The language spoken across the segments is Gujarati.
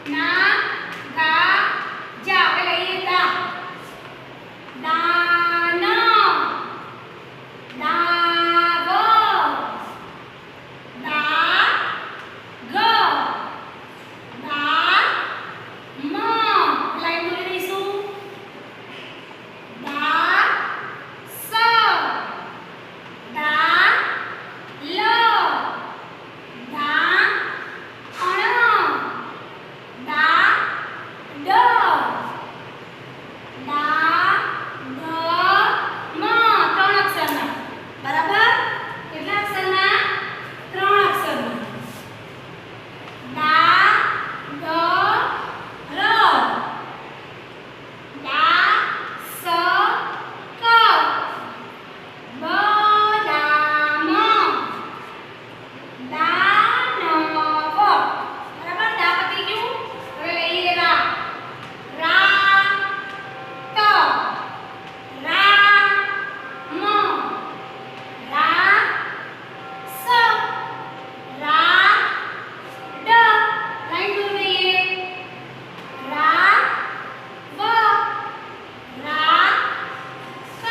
ના ગા જા આપણે લઈએ દા દાન દાવ દાગ દામ લાઈન બોલી દઈશું દાસ દાલ દાણ દાડ ત્રણ અક્ષરના બરાબર કેટલા અક્ષરના ત્રણ અક્ષરના દા દ ર દા સ ક બદામ દાનવ બરાબર દા પતી ગયું હવે લઈએ રા રા ત રા મ રા સ રા ડ લાઈન બોલી દઈએ રા વ રા ક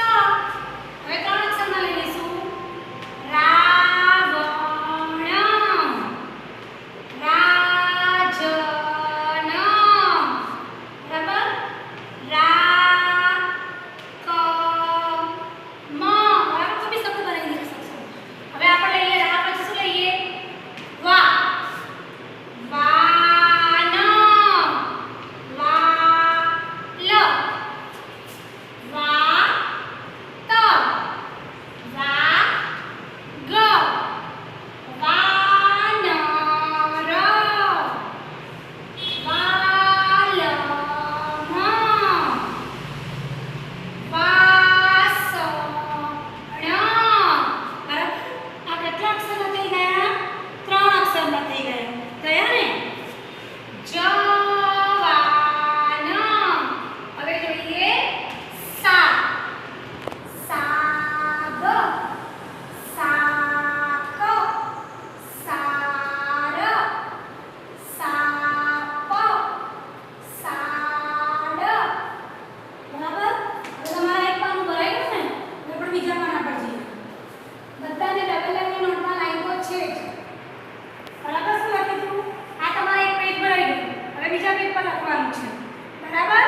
હવે ત્રણ અક્ષરમાં લઈ લઈશું રાવણ રાજન બરાબર રા ક મ બરાબર કોઈ બી શબ્દ બનાવી શકશો હવે આપણે લઈએ રા પછી શું લઈએ વા વાન વાલ વા ત વાગ વાનર વાલમ વાસણ બરાબર આ કેટલા અક્ષરના થઈ ગયા ત્રણ અક્ષરના થઈ ગયા ને જવાન હવે જોઈએ સા સાગ સાક સાર સાપ સાડ બરાબર હવે તમારા એક પાનું ભરાઈ ગયું ને હવે આપણે બીજા પાના પર જઈએ બધાને ડબલ લાઈનની નોટમાં લાઈન તો છે જ બરાબર શું લખી દીધું આ તમારે એક પેજ ભરાઈ ગયું હવે બીજા પેજ પર લખવાનું છે બરાબર